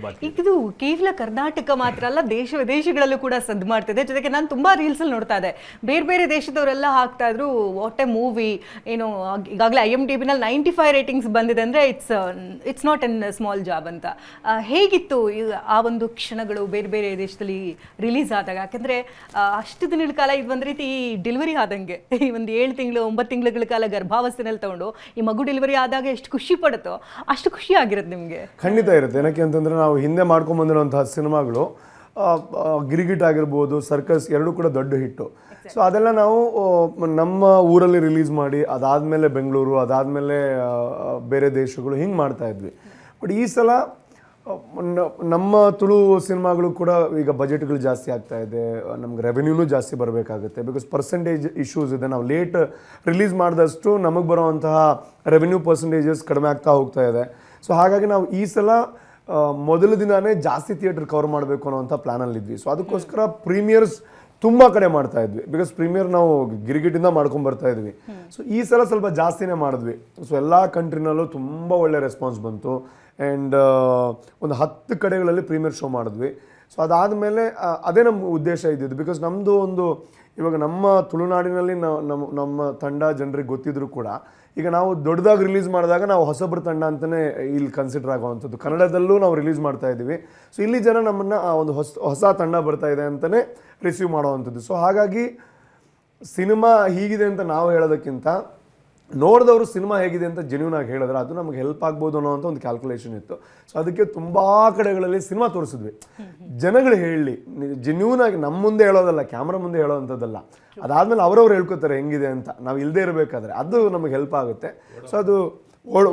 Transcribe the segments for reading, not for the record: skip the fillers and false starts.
ಮಾಡ್ತೀವಿ. ಇದು ಕೇವಲ ಕರ್ನಾಟಕ ಮಾತ್ರ ಅಲ್ಲ, ದೇಶ ವಿದೇಶಗಳಲ್ಲೂ ಕೂಡ ಸದ್ದು ಮಾಡ್ತಿದೆ. ಜೊತೆಗೆ ನಾನು ತುಂಬಾ ರೀಲ್ಸ್ ಅಲ್ಲಿ ನೋಡ್ತಾ ಇದ್ದೆ, ಬೇರೆ ಬೇರೆ ದೇಶದವರೆಲ್ಲ ಹಾಕ್ತಾ ಇದ್ರು ವಾಟ್ ಎ ಮೂವಿ, ಏನು ಈಗಾಗಲೇ IMDb ನಲ್ಲಿ 95 ರೇಟಿಂಗ್ಸ್ ಬಂದಿದೆ ಅಂದ್ರೆ it's not an small job ಅಂತ. ಹೇಗಿತ್ತು ಆ ಒಂದು ಕ್ಷಣಗಳು ಬೇರೆ ಬೇರೆ ದೇಶದಲ್ಲಿ ರಿಲೀಸ್ ಆದಾಗ? ಯಾಕಂದ್ರೆ ಅಷ್ಟು ದಿನಗಳ ಕಾಲ ಇದು ಒಂದು ರೀತಿ ಡೆಲಿವರಿ ಆದಂಗೆ, ಈ ಒಂದು 7 ತಿಂಗಳು 9 ತಿಂಗಳ ಕಾಲ ಗರ್ಭಾವಸ್ಥೆನಲ್ಲಿ ತಗೊಂಡು ಈ ಮಗು ಡೆಲಿವರಿ ಆದಾಗ ಎಷ್ಟು ಖುಷಿ ಪಡುತ್ತೋ ಅಷ್ಟು ಖುಷಿ ಆಗಿರುತ್ತೆ ನಿಮಗೆ. ಖಂಡಿತ ಇರುತ್ತೆ. ಏನಕ್ಕೆ ಅಂತಂದ್ರೆ ನಾವು ಹಿಂದೆ ಮಾಡ್ಕೊಂಡ್ ಬಂದಿರುವಂತಹ ಸಿನಿಮಾಗಳು ಗಿರಿಗಿಟ್ ಆಗಿರ್ಬೋದು, ಸರ್ಕಸ್ ಎರಡೂ ಕೂಡ ದೊಡ್ಡ ಹಿಟ್ಟು. ಸೊ ಅದೆಲ್ಲ ನಾವು ನಮ್ಮ ಊರಲ್ಲಿ ರಿಲೀಸ್ ಮಾಡಿ ಅದಾದಮೇಲೆ ಬೆಂಗಳೂರು, ಅದಾದಮೇಲೆ ಬೇರೆ ದೇಶಗಳು ಹಿಂಗೆ ಮಾಡ್ತಾ ಇದ್ವಿ. ಬಟ್ ಈ ಸಲ ನಮ್ಮ ತುಳು ಸಿನಿಮಾಗಳು ಕೂಡ ಈಗ ಬಜೆಟ್ಗಳು ಜಾಸ್ತಿ ಆಗ್ತಾ ಇದೆ, ನಮ್ಗೆ ರೆವೆನ್ಯೂನು ಜಾಸ್ತಿ ಬರಬೇಕಾಗುತ್ತೆ. ಬಿಕಾಸ್ ಪರ್ಸೆಂಟೇಜ್ ಇಶ್ಯೂಸ್ ಇದೆ. ನಾವು ಲೇಟ್ ರಿಲೀಸ್ ಮಾಡಿದಷ್ಟು ನಮಗೆ ಬರೋವಂತಹ ರೆವೆನ್ಯೂ ಪರ್ಸೆಂಟೇಜಸ್ ಕಡಿಮೆ ಆಗ್ತಾ ಹೋಗ್ತಾ ಇದೆ. ಸೊ ಹಾಗಾಗಿ ನಾವು ಈ ಸಲ ಮೊದಲ ದಿನಾನೇ ಜಾಸ್ತಿ ಥಿಯೇಟರ್ ಕವರ್ ಮಾಡಬೇಕು ಅನ್ನೋವಂಥ ಪ್ಲ್ಯಾನಲ್ಲಿದ್ವಿ. ಸೊ ಅದಕ್ಕೋಸ್ಕರ ಪ್ರೀಮಿಯರ್ಸ್ ತುಂಬ ಕಡೆ ಮಾಡ್ತಾ ಇದ್ವಿ. ಬಿಕಾಸ್ ಪ್ರೀಮಿಯರ್ ನಾವು ಗಿರಿಗಿಟ್ಟಿಂದ ಮಾಡ್ಕೊಂಡು ಬರ್ತಾ ಇದ್ವಿ. ಸೊ ಈ ಸಲ ಸ್ವಲ್ಪ ಜಾಸ್ತಿನೇ ಮಾಡಿದ್ವಿ. ಸೊ ಎಲ್ಲ ಕಂಟ್ರಿನಲ್ಲೂ ತುಂಬ ಒಳ್ಳೆ ರೆಸ್ಪಾನ್ಸ್ ಬಂತು. ಆ್ಯಂಡ್ ಒಂದು 10 ಕಡೆಗಳಲ್ಲಿ ಪ್ರೀಮಿಯರ್ ಶೋ ಮಾಡಿದ್ವಿ. ಸೊ ಅದಾದಮೇಲೆ ಅದೇ ನಮ್ಮ ಉದ್ದೇಶ ಇದ್ದಿದ್ದು. ಬಿಕಾಸ್ ನಮ್ಮದು ಒಂದು ಇವಾಗ ನಮ್ಮ ತುಳುನಾಡಿನಲ್ಲಿ ನಮ್ಮ ತಂಡ ಜನರಿಗೆ ಗೊತ್ತಿದ್ರು ಕೂಡ ಈಗ ನಾವು ದೊಡ್ಡದಾಗಿ ರಿಲೀಸ್ ಮಾಡಿದಾಗ ನಾವು ಹೊಸಬ್ರ ತಂಡ ಅಂತಲೇ ಇಲ್ಲಿ ಕನ್ಸಿಡರ್ ಆಗುವಂಥದ್ದು. ಕನ್ನಡದಲ್ಲೂ ನಾವು ರಿಲೀಸ್ ಮಾಡ್ತಾ ಇದ್ದೀವಿ. ಸೊ ಇಲ್ಲಿ ಜನ ನಮ್ಮನ್ನು ಒಂದು ಹೊಸ ತಂಡ ಬರ್ತಾ ಇದೆ ಅಂತಲೇ ರಿಸೀವ್ ಮಾಡೋವಂಥದ್ದು. ಸೊ ಹಾಗಾಗಿ ಸಿನಿಮಾ ಹೀಗಿದೆ ಅಂತ ನಾವು ಹೇಳೋದಕ್ಕಿಂತ ನೋಡಿದವರು ಸಿನಿಮಾ ಹೇಗಿದೆ ಅಂತ ಜೆನ್ಯೂನ್ ಆಗಿ ಹೇಳಿದ್ರೆ ಅದು ನಮಗೆ ಹೆಲ್ಪ್ ಆಗ್ಬೋದು ಅನ್ನೋ ಒಂದು ಕ್ಯಾಲ್ಕುಲೇಷನ್ ಇತ್ತು. ಸೊ ಅದಕ್ಕೆ ತುಂಬ ಕಡೆಗಳಲ್ಲಿ ಸಿನಿಮಾ ತೋರಿಸಿದ್ವಿ. ಜನಗಳು ಹೇಳಲಿ, ಜೆನ್ಯೂನ್ ಆಗಿ ನಮ್ಮ ಮುಂದೆ ಹೇಳೋದಲ್ಲ, ಕ್ಯಾಮ್ರಾ ಮುಂದೆ ಹೇಳೋವಂಥದ್ದಲ್ಲ. ಅದಾದಮೇಲೆ ಅವರವ್ರು ಹೇಳ್ಕೊತಾರೆ ಹೆಂಗಿದೆ ಅಂತ, ನಾವು ಇಲ್ಲದೆ ಇರಬೇಕಾದ್ರೆ ಅದು ನಮಗೆ ಹೆಲ್ಪ್ ಆಗುತ್ತೆ. ಸೊ ಅದು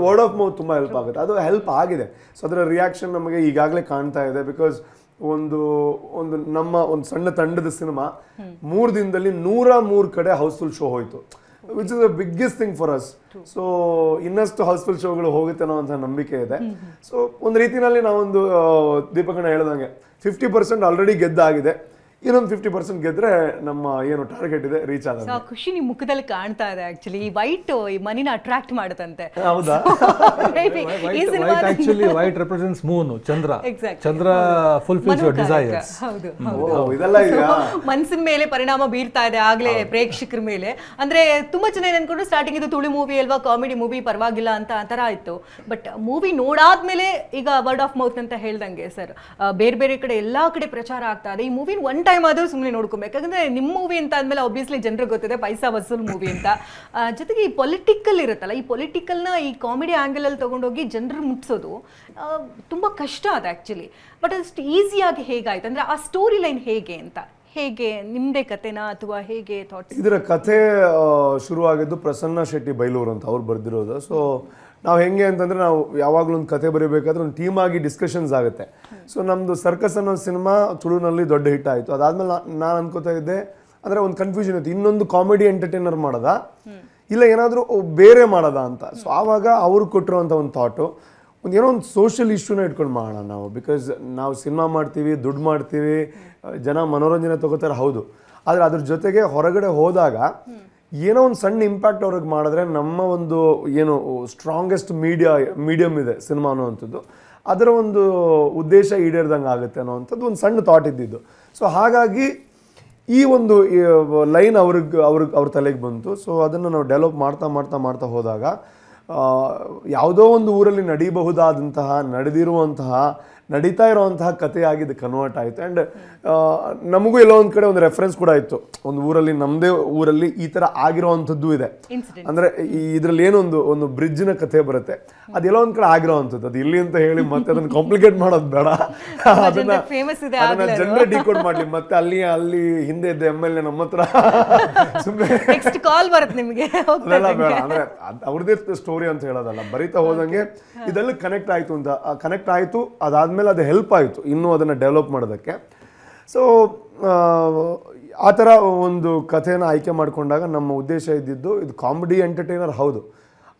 ವರ್ಡ್ ಆಫ್ ಮೌತ್ ತುಂಬ ಹೆಲ್ಪ್ ಆಗುತ್ತೆ. ಅದು ಹೆಲ್ಪ್ ಆಗಿದೆ. ಸೊ ಅದರ ರಿಯಾಕ್ಷನ್ ನಮಗೆ ಈಗಾಗಲೇ ಕಾಣ್ತಾ ಇದೆ. ಬಿಕಾಸ್ ಒಂದು ನಮ್ಮ ಒಂದು ಸಣ್ಣ ತಂಡದ ಸಿನಿಮಾ 3 ದಿನದಲ್ಲಿ 103 ಕಡೆ ಹೌಸ್ಫುಲ್ ಶೋ ಹೋಯಿತು, which is the biggest thing for us. So ಇನ್ನಷ್ಟು ಹೌಸ್ಫುಲ್ ಶೋಗಳು ಹೋಗುತ್ತೆ ಅನ್ನೋ ಅಂತ ನಂಬಿಕೆ ಇದೆ. ಸೊ ಒಂದು ರೀತಿಯಲ್ಲಿ ನಾವೊಂದು ದೀಪಕಣ್ಣ ಹೇಳ್ದಂಗೆ 50% ಆಲ್ರೆಡಿ ಗೆದ್ದಾಗಿದೆ. ಇನ್ನೊಂದು 50% ಗೆದ್ರೆ ನಮ್ಮ ಏನು ಟಾರ್ಗೆಟ್ ಇದೆ ರೀಚ್ ಆದ ಖುಷಿ ನಿಮ್ಮ ಮುಖದಲ್ಲಿ ಕಾಣ್ತಾ ಇದೆ. ಆಕ್ಚುಲಿ ಈ ವೈಟ್ ಈ ಮನಿನ ಅಟ್ರಾಕ್ಟ್ ಮಾಡುತ್ತಂತೆ. ಹೌದಾ? Actually white represents Moon, Chandra fulfils your desires. ಇದೆಲ್ಲ ಈಗ ಮನಸ್ಸಿನ ಮೇಲೆ ಪರಿಣಾಮ ಬೀರ್ತಾ ಇದೆ ಆಗ್ಲೇ ಪ್ರೇಕ್ಷಕರ ಮೇಲೆ. ಅಂದ್ರೆ ತುಂಬಾ ಜನ ಅನ್ಕೊಂಡು ಸ್ಟಾರ್ಟಿಂಗ್ ಇದು ತುಳು ಮೂವಿ ಅಲ್ವಾ, ಕಾಮಿಡಿ ಮೂವಿ, ಪರವಾಗಿಲ್ಲ ಅಂತ ಆ ತರ ಆಯ್ತು. ಬಟ್ ಮೂವಿ ನೋಡಾದ್ಮೇಲೆ ಈಗ ವರ್ಡ್ ಆಫ್ ಮೌತ್ ಅಂತ ಹೇಳ್ದಂಗೆ ಸರ್, ಬೇರೆ ಬೇರೆ ಕಡೆ ಎಲ್ಲಾ ಕಡೆ ಪ್ರಚಾರ ಆಗ್ತಾ ಇದೆ. ಈ ಮೂವಿ ಒನ್ ಟೈಮ್ ಆದ್ರೂ ಸುಮ್ಮನೆ ನೋಡ್ಕೊಬೇಕು. ಯಾಕಂದ್ರೆ ನಿಮ್ಮ ಮೂವಿ ಅಂತ ಆದ್ಮೇಲೆ ಆಬ್ವಿಯಸ್ಲಿ ಜನರಿಗೆ ಗೊತ್ತಿದೆ ಪೈಸಾ ವಸೂಲ್ ಮೂವಿ ಅಂತ. ಜೊತೆಗೆ ಈ ಪೊಲಿಟಿಕಲ್ ಇರುತ್ತಲ್ಲ, ಈ ಪೊಲಿಟಿಕಲ್ನ ಈ ಕಾಮಿಡಿ ಆಂಗಲ್ ಅಲ್ಲಿ ತಗೊಂಡೋಗಿ ಜನರು ಮುಟ್ಸೋದು ತುಂಬಾ ಕಷ್ಟ ಅದು ಆಕ್ಚುಲಿ. ಬಟ್ ಅಷ್ಟು ಈಸಿಯಾಗಿ ಹೇಗಾಯ್ತು ಅಂದ್ರೆ ಆ ಸ್ಟೋರಿ ಲೈನ್ ಹೇಗೆ ಅಂತ, ಹೇಗೆ ನಿಮ್ದೇ ಕಥೆನಾ ಅಥವಾ ಹೇಗೆ ಥಾಟ್ಸ್? ಇದರ ಕಥೆ ಶುರುವಾಗಿದ್ದು ಪ್ರಸನ್ನ ಶೆಟ್ಟಿ ಬೈಲೂರು ಅಂತ ಅವ್ರು ಬರ್ದಿರೋದು. ಸೊ ನಾವು ಹೆಂಗೆ ಅಂತಂದರೆ ನಾವು ಯಾವಾಗಲೂ ಒಂದು ಕತೆ ಬರೀಬೇಕಾದ್ರೆ ಒಂದು ಟೀಮ್ ಆಗಿ ಡಿಸ್ಕಷನ್ಸ್ ಆಗುತ್ತೆ. ಸೊ ನಮ್ಮದು ಸರ್ಕಸ್ ಅನ್ನೋ ಸಿನಿಮಾ ತುಳುನಲ್ಲಿ ದೊಡ್ಡ ಹಿಟ್ ಆಯಿತು. ಅದಾದಮೇಲೆ ನಾನು ಅನ್ಕೋತಾ ಇದ್ದೆ, ಅಂದರೆ ಒಂದು ಕನ್ಫ್ಯೂಷನ್ ಇತ್ತು, ಇನ್ನೊಂದು ಕಾಮಿಡಿ ಎಂಟರ್ಟೈನರ್ ಮಾಡೋದಾ ಇಲ್ಲ ಏನಾದರೂ ಬೇರೆ ಮಾಡೋದಾ ಅಂತ. ಸೊ ಆವಾಗ ಅವರು ಕೊಟ್ಟಿರೋಂಥ ಒಂದು ಥಾಟು, ಏನೋ ಒಂದು ಸೋಷಿಯಲ್ ಇಶ್ಯೂನ ಇಟ್ಕೊಂಡು ಮಾಡೋಣ ನಾವು. ಬಿಕಾಸ್ ನಾವು ಸಿನಿಮಾ ಮಾಡ್ತೀವಿ, ದುಡ್ಡು ಮಾಡ್ತೀವಿ, ಜನ ಮನೋರಂಜನೆ ತಗೋತಾರೆ, ಹೌದು. ಆದರೆ ಅದ್ರ ಜೊತೆಗೆ ಹೊರಗಡೆ ಹೋದಾಗ ಏನೋ ಒಂದು ಸಣ್ಣ ಇಂಪ್ಯಾಕ್ಟ್ ಅವ್ರಿಗೆ ಮಾಡಿದ್ರೆ ನಮ್ಮ ಒಂದು ಏನು ಸ್ಟ್ರಾಂಗೆಸ್ಟ್ ಮೀಡಿಯಮ್ ಇದೆ ಸಿನಿಮಾ ಅನ್ನೋವಂಥದ್ದು, ಅದರ ಒಂದು ಉದ್ದೇಶ ಈಡೇರ್ದಂಗೆ ಆಗುತ್ತೆ ಅನ್ನೋವಂಥದ್ದು ಒಂದು ಸಣ್ಣ ಥಾಟ್ ಇದ್ದಿದ್ದು. ಸೊ ಹಾಗಾಗಿ ಈ ಒಂದು ಲೈನ್ ಅವ್ರ ತಲೆಗೆ ಬಂತು. ಸೊ ಅದನ್ನು ನಾವು ಡೆವಲಪ್ ಮಾಡ್ತಾ ಹೋದಾಗ ಯಾವುದೋ ಒಂದು ಊರಲ್ಲಿ ನಡೀಬಹುದಾದಂತಹ, ನಡೀತಾ ಇರೋವಂತಹ ಕಥೆಯಾಗಿ ಇದು ಕನ್ವರ್ಟ್ ಆಯಿತು. ಆ್ಯಂಡ್ ನಮಗೂ ಎಲ್ಲೋ ಒಂದು ಕಡೆ ಒಂದು ರೆಫರೆನ್ಸ್ ಕೂಡ ಇತ್ತು, ಒಂದು ಊರಲ್ಲಿ, ನಮ್ಮದೇ ಊರಲ್ಲಿ ಈ ಥರ ಆಗಿರೋವಂಥದ್ದು ಇದೆ. ಅಂದರೆ ಇದರಲ್ಲಿ ಏನೊಂದು ಬ್ರಿಡ್ಜ್ನ ಕಥೆ ಬರುತ್ತೆ, ಅದೆಲ್ಲೋ ಒಂದು ಕಡೆ ಆಗಿರೋವಂಥದ್ದು. ಅದು ಇಲ್ಲಿ ಅಂತ ಹೇಳಿ ಮತ್ತೆ ಅದನ್ನು ಕಾಂಪ್ಲಿಕೇಟ್ ಮಾಡೋದು ಬೇಡ, ಅದನ್ನ ಜನರೇ ಡಿಕೋಡ್ ಮಾಡಲಿ. ಮತ್ತೆ ಅಲ್ಲಿ ಹಿಂದೆ ಇದ್ದ MLA ನಮ್ಮ ಹತ್ರ ಸುಮ್ಮನೆ ಕಾಲ್ ಬರುತ್ತೆ ನಿಮಗೆ, ಅದೆಲ್ಲ ಬೇಡ. ಅಂದರೆ ಅವ್ರದ್ದೇ ಸ್ಟೋರಿ ಅಂತ ಹೇಳೋದಲ್ಲ, ಬರೀತಾ ಹೋದಂಗೆ ಇದೆಲ್ಲ ಕನೆಕ್ಟ್ ಆಯಿತು. ಅದಾದಮೇಲೆ ಅದು ಹೆಲ್ಪ್ ಆಯಿತು ಇನ್ನೂ ಅದನ್ನು ಡೆವಲಪ್ ಮಾಡೋದಕ್ಕೆ. ಸೊ ಆ ಥರ ಒಂದು ಕಥೆನ ಆಯ್ಕೆ ಮಾಡಿಕೊಂಡಾಗ ನಮ್ಮ ಉದ್ದೇಶ ಇದ್ದಿದ್ದು ಇದು ಕಾಮಿಡಿ ಎಂಟರ್ಟೈನರ್ ಹೌದು,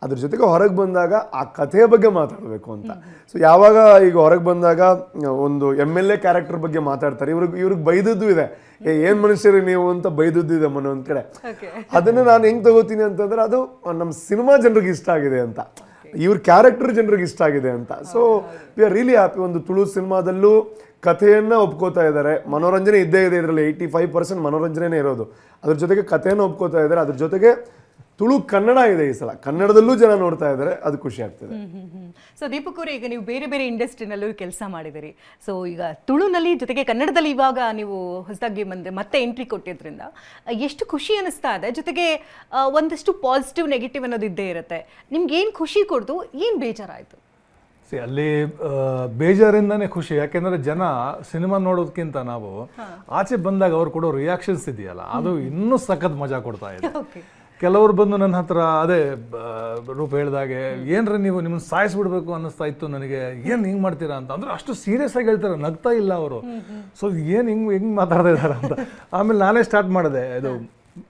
ಅದ್ರ ಜೊತೆಗೆ ಹೊರಗೆ ಬಂದಾಗ ಆ ಕಥೆಯ ಬಗ್ಗೆ ಮಾತಾಡಬೇಕು ಅಂತ. ಸೊ ಯಾವಾಗ ಈಗ ಹೊರಗೆ ಬಂದಾಗ ಒಂದು MLA ಕ್ಯಾರೆಕ್ಟರ್ ಬಗ್ಗೆ ಮಾತಾಡ್ತಾರೆ, ಇವ್ರಿಗೆ ಬೈದದ್ದು ಇದೆ, ಏನು ಮನುಷ್ಯರು ನೀವು ಅಂತ ಬೈದದ್ದು ಇದೆ ಒಂದು ಕಡೆ. ಅದನ್ನು ನಾನು ಹೆಂಗೆ ತಗೋತೀನಿ ಅಂತಂದ್ರೆ ಅದು ನಮ್ಮ ಸಿನಿಮಾ ಜನರಿಗೆ ಇಷ್ಟ ಆಗಿದೆ ಅಂತ. ಇವ್ರ ಕ್ಯಾರೆಕ್ಟರ್ ಜನರಿಗೆ ಇಷ್ಟ ಆಗಿದೆ ಅಂತ. So we are really happy. ಒಂದು ತುಳು ಸಿನಿಮಾದಲ್ಲೂ ಕಥೆಯನ್ನ ಒಪ್ಕೋತಾ ಇದ್ದಾರೆ, ಮನೋರಂಜನೆ ಇದ್ದೇ ಇದೆ ಇದರಲ್ಲಿ. 85% ಮನೋರಂಜನೆ ಇರೋದು, ಅದ್ರ ಜೊತೆಗೆ ಕಥೆಯನ್ನು ಒಪ್ಕೋತಾ ಇದ್ದಾರೆ, ಅದ್ರ ಜೊತೆಗೆ ತುಳು ಕನ್ನಡ ಇದೆ ಈ ಸಲ, ಕನ್ನಡದಲ್ಲೂ ಜನ ನೋಡ್ತಾ ಇದ್ದಾರೆ, ಅದು ಖುಷಿ ಆಗ್ತದೆ. ಸೊ ದೀಪಕ್ ಅವರೇ, ಈಗ ನೀವು ಬೇರೆ ಬೇರೆ ಇಂಡಸ್ಟ್ರಿನಲ್ಲೂ ಕೆಲಸ ಮಾಡಿದಿರಿ. ಸೊ ಈಗ ತುಳುನಲ್ಲಿ ಜೊತೆಗೆ ಕನ್ನಡದಲ್ಲಿ ಇವಾಗ ನೀವು ಹೊಸದಾಗಿ ಮತ್ತೆ ಎಂಟ್ರಿ ಕೊಟ್ಟಿದ್ರಿಂದ ಎಷ್ಟು ಖುಷಿ ಅನ್ನಿಸ್ತಾ ಇದೆ, ಜೊತೆಗೆ ಒಂದಷ್ಟು ಪಾಸಿಟಿವ್ ನೆಗೆಟಿವ್ ಅನ್ನೋದು ಇದ್ದೇ ಇರುತ್ತೆ. ನಿಮ್ಗೆ ಏನು ಖುಷಿ ಕೊಡ್ತು, ಏನು ಬೇಜಾರಾಯಿತು? ಅಲ್ಲಿ ಬೇಜಾರಿಂದಾನೇ ಖುಷಿ. ಯಾಕೆಂದ್ರೆ ಜನ ಸಿನಿಮಾ ನೋಡೋದಕ್ಕಿಂತ ನಾವು ಆಚೆ ಬಂದಾಗ ಅವ್ರು ಕೊಡೋ ರಿಯಾಕ್ಷನ್ಸ್ ಇದೆಯಲ್ಲ, ಅದು ಇನ್ನೂ ಸಖತ್ ಮಜಾ ಕೊಡ್ತಾ ಇದೆ. ಕೆಲವರು ಬಂದು ನನ್ನ ಹತ್ರ ಅದೇ ರೂಪ ಹೇಳಿದಾಗೆ, ಏನ್ರಿ ನೀವು ನಿಮ್ಮನ್ನು ಸಾಯಿಸ್ಬಿಡ್ಬೇಕು ಅನ್ನಿಸ್ತಾ ಇತ್ತು ನನಗೆ, ಏನು ಹಿಂಗೆ ಮಾಡ್ತೀರಾ ಅಂತ. ಅಂದ್ರೆ ಅಷ್ಟು ಸೀರಿಯಸ್ ಆಗಿ ಹೇಳ್ತಾರೆ, ನಗ್ತಾ ಇಲ್ಲ ಅವರು. ಸೊ ಏನು ಹಿಂಗೆ ಮಾತಾಡ್ತಾ ಇದ್ದಾರೆ ಅಂತ. ಆಮೇಲೆ ನಾನೇ ಸ್ಟಾರ್ಟ್ ಮಾಡಿದೆ, ಇದು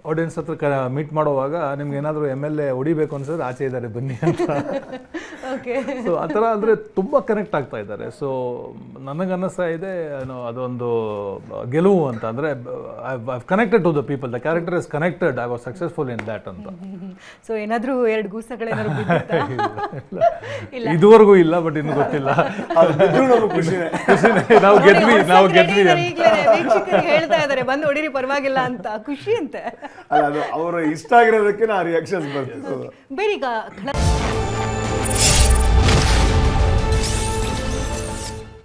ಆಡಿಯನ್ಸ್ ಹತ್ರ ಮೀಟ್ ಮಾಡುವಾಗ ನಿಮ್ಗೆ ಏನಾದರೂ MLA ಹೊಡಿಬೇಕು ಅನ್ಸಿದ್ರೆ ಆಚೆ ಇದ್ದಾರೆ ಬನ್ನಿ ಅಂತ. ಸೊ ಆ ಥರ ಅಂದರೆ ತುಂಬ ಕನೆಕ್ಟ್ ಆಗ್ತಾ ಇದ್ದಾರೆ. ಸೊ ನನಗೆ ಅನ್ನಿಸ್ತಾ ಇದೆ ಅದೊಂದು ಗೆಲುವು ಅಂತ. ಅಂದರೆ I connected to the people, the character is connected, I was successful in that ಅಂತ. ಸೊ ಏನಾದರೂ 2 ಗೂಸಗಳೇನಾದ್ರು ಇದುವರೆಗೂ ಇಲ್ಲ, ಬಟ್ ಇನ್ನು ಗೊತ್ತಿಲ್ಲ. ನಾವು ಗೆದ್ವಿ ಹೇಳ್ತಾ ಇದ್ದಾರೆ, ಬಂದು ಹೊಡಿರಿ ಪರವಾಗಿಲ್ಲ ಅಂತ, ಖುಷಿ ಅಂತೆ. ಅಲ್ಲ, ಅದು ಅವರ ಇಷ್ಟ ಆಗಿರೋದಕ್ಕೆ ನಾ ರಿಯಾಕ್ಷನ್ಸ್ ಬರ್ತದೆ. ಬೇರೆ ಈಗ